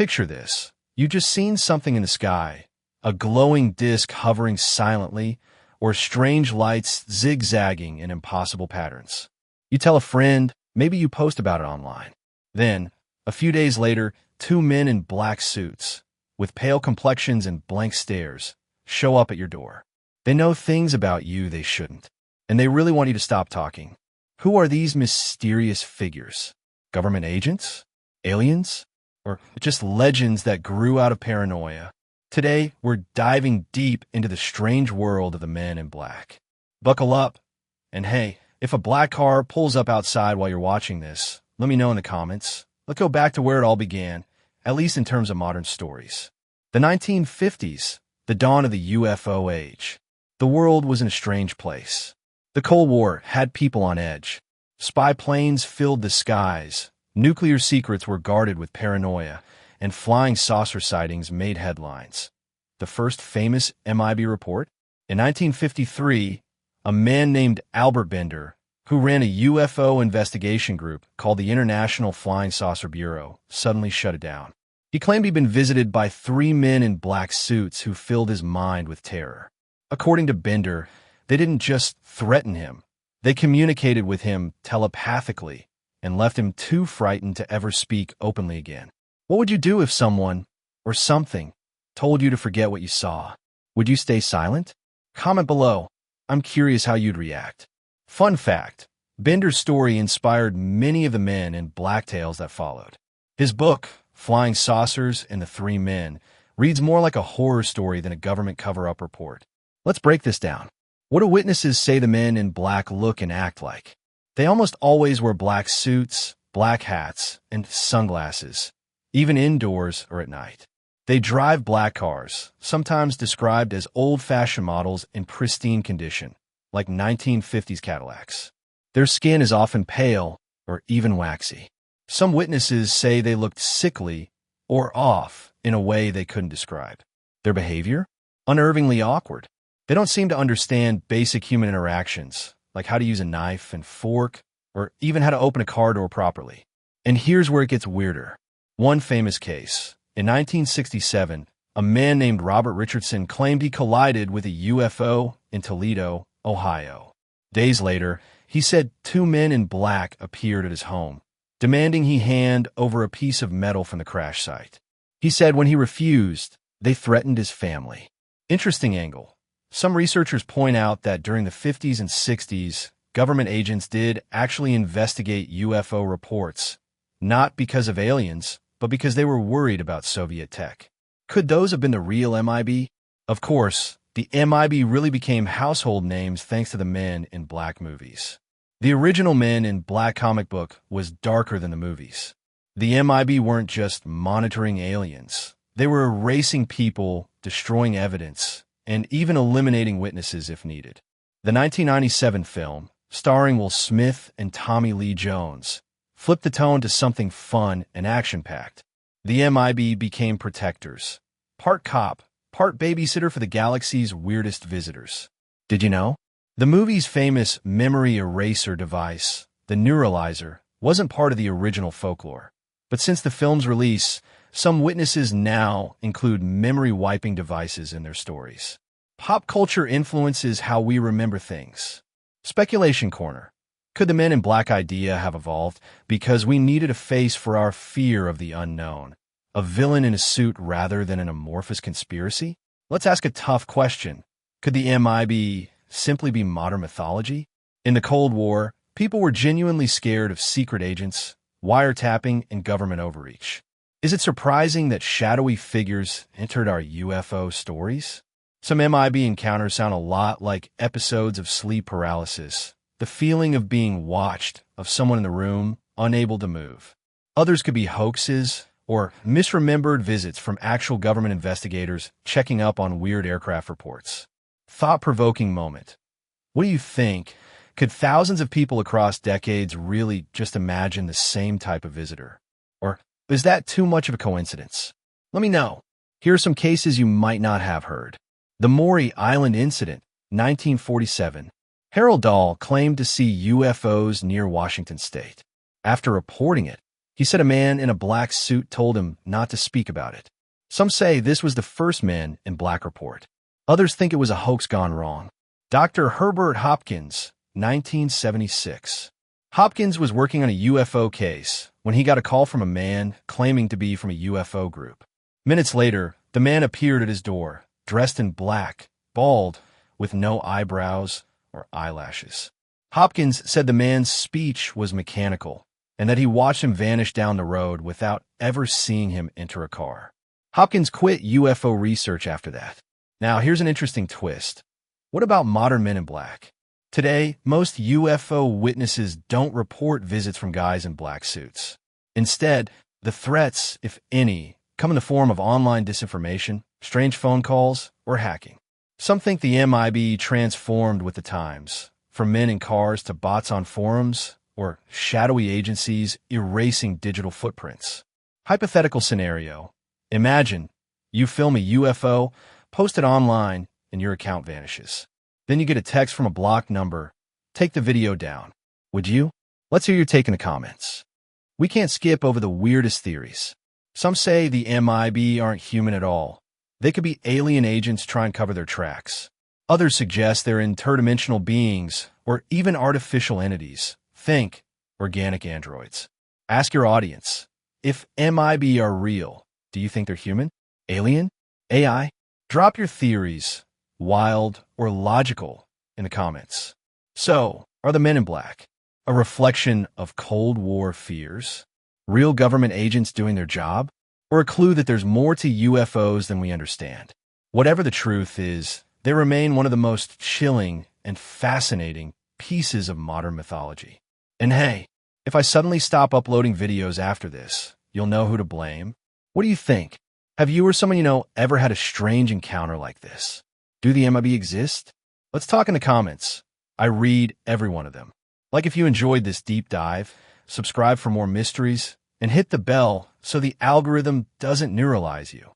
Picture this. You just seen something in the sky, a glowing disk hovering silently, or strange lights zigzagging in impossible patterns. You tell a friend, maybe you post about it online. Then, a few days later, two men in black suits, with pale complexions and blank stares, show up at your door. They know things about you they shouldn't, and they really want you to stop talking. Who are these mysterious figures? Government agents? Aliens? Or just legends that grew out of paranoia? Today, we're diving deep into the strange world of the men in black. Buckle up, and hey, if a black car pulls up outside while you're watching this, let me know in the comments. Let's go back to where it all began, at least in terms of modern stories. The 1950s, the dawn of the UFO age. The world was in a strange place. The Cold War had people on edge. Spy planes filled the skies. Nuclear secrets were guarded with paranoia, and flying saucer sightings made headlines. The first famous MIB report? In 1953, a man named Albert Bender, who ran a UFO investigation group called the International Flying Saucer Bureau, suddenly shut it down. He claimed he'd been visited by three men in black suits who filled his mind with terror. According to Bender, they didn't just threaten him. They communicated with him telepathically and left him too frightened to ever speak openly again. What would you do if someone, or something, told you to forget what you saw? Would you stay silent? Comment below. I'm curious how you'd react. Fun fact, Bender's story inspired many of the men in black tales that followed. His book, Flying Saucers and the Three Men, reads more like a horror story than a government cover-up report. Let's break this down. What do witnesses say the men in black look and act like? They almost always wear black suits, black hats, and sunglasses, even indoors or at night. They drive black cars, sometimes described as old-fashioned models in pristine condition, like 1950s Cadillacs. Their skin is often pale or even waxy. Some witnesses say they looked sickly or off in a way they couldn't describe. Their behavior? Unnervingly awkward. They don't seem to understand basic human interactions, like how to use a knife and fork, or even how to open a car door properly. And here's where it gets weirder. One famous case. In 1967, a man named Robert Richardson claimed he collided with a UFO in Toledo, Ohio. Days later, he said two men in black appeared at his home, demanding he hand over a piece of metal from the crash site. He said when he refused, they threatened his family. Interesting angle. Some researchers point out that during the 50s and 60s, government agents did actually investigate UFO reports, not because of aliens, but because they were worried about Soviet tech. Could those have been the real MIB? Of course, the MIB really became household names thanks to the Men in Black movies. The original Men in Black comic book was darker than the movies. The MIB weren't just monitoring aliens. They were erasing people, destroying evidence, and even eliminating witnesses if needed. The 1997 film, starring Will Smith and Tommy Lee Jones, flipped the tone to something fun and action-packed. The MIB became protectors, part cop, part babysitter for the galaxy's weirdest visitors. Did you know? The movie's famous memory eraser device, the neuralizer, wasn't part of the original folklore. But since the film's release, some witnesses now include memory-wiping devices in their stories. Pop culture influences how we remember things. Speculation Corner. Could the Men in Black idea have evolved because we needed a face for our fear of the unknown? A villain in a suit rather than an amorphous conspiracy? Let's ask a tough question. Could the MIB simply be modern mythology? In the Cold War, people were genuinely scared of secret agents, wiretapping, and government overreach. Is it surprising that shadowy figures entered our UFO stories? Some MIB encounters sound a lot like episodes of sleep paralysis, the feeling of being watched, of someone in the room, unable to move. Others could be hoaxes or misremembered visits from actual government investigators checking up on weird aircraft reports. Thought-provoking moment. What do you think? Could thousands of people across decades really just imagine the same type of visitor? Or is that too much of a coincidence? Let me know. Here are some cases you might not have heard. The Maury Island Incident, 1947. Harold Dahl claimed to see UFOs near Washington state. After reporting it, He said a man in a black suit told him not to speak about it. Some say this was the first Men in Black report. Others think it was a hoax gone wrong. Dr. Herbert Hopkins, 1976. Hopkins was working on a UFO case when he got a call from a man claiming to be from a UFO group. Minutes later, the man appeared at his door, dressed in black, bald, with no eyebrows or eyelashes. Hopkins said the man's speech was mechanical and that he watched him vanish down the road without ever seeing him enter a car. Hopkins quit UFO research after that. Now, here's an interesting twist. What about modern Men in Black? Today, most UFO witnesses don't report visits from guys in black suits. Instead, the threats, if any, come in the form of online disinformation, strange phone calls, or hacking. Some think the MIB transformed with the times, from men in cars to bots on forums, or shadowy agencies erasing digital footprints. Hypothetical scenario. Imagine you film a UFO, post it online, and your account vanishes. Then you get a text from a blocked number. Take the video down. Would you? Let's hear your take in the comments. We can't skip over the weirdest theories. Some say the MIB aren't human at all. They could be alien agents trying to cover their tracks. Others suggest they're interdimensional beings or even artificial entities. Think organic androids. Ask your audience. If MIB are real, do you think they're human? Alien? AI? Drop your theories, wild or logical, in the comments. So, are the Men in Black a reflection of Cold War fears? Real government agents doing their job? Or a clue that there's more to UFOs than we understand? Whatever the truth is, they remain one of the most chilling and fascinating pieces of modern mythology. And hey, if I suddenly stop uploading videos after this, you'll know who to blame. What do you think? Have you or someone you know ever had a strange encounter like this? Do the MIB exist? Let's talk in the comments. I read every one of them. Like if you enjoyed this deep dive, subscribe for more mysteries, and hit the bell so the algorithm doesn't neuralize you.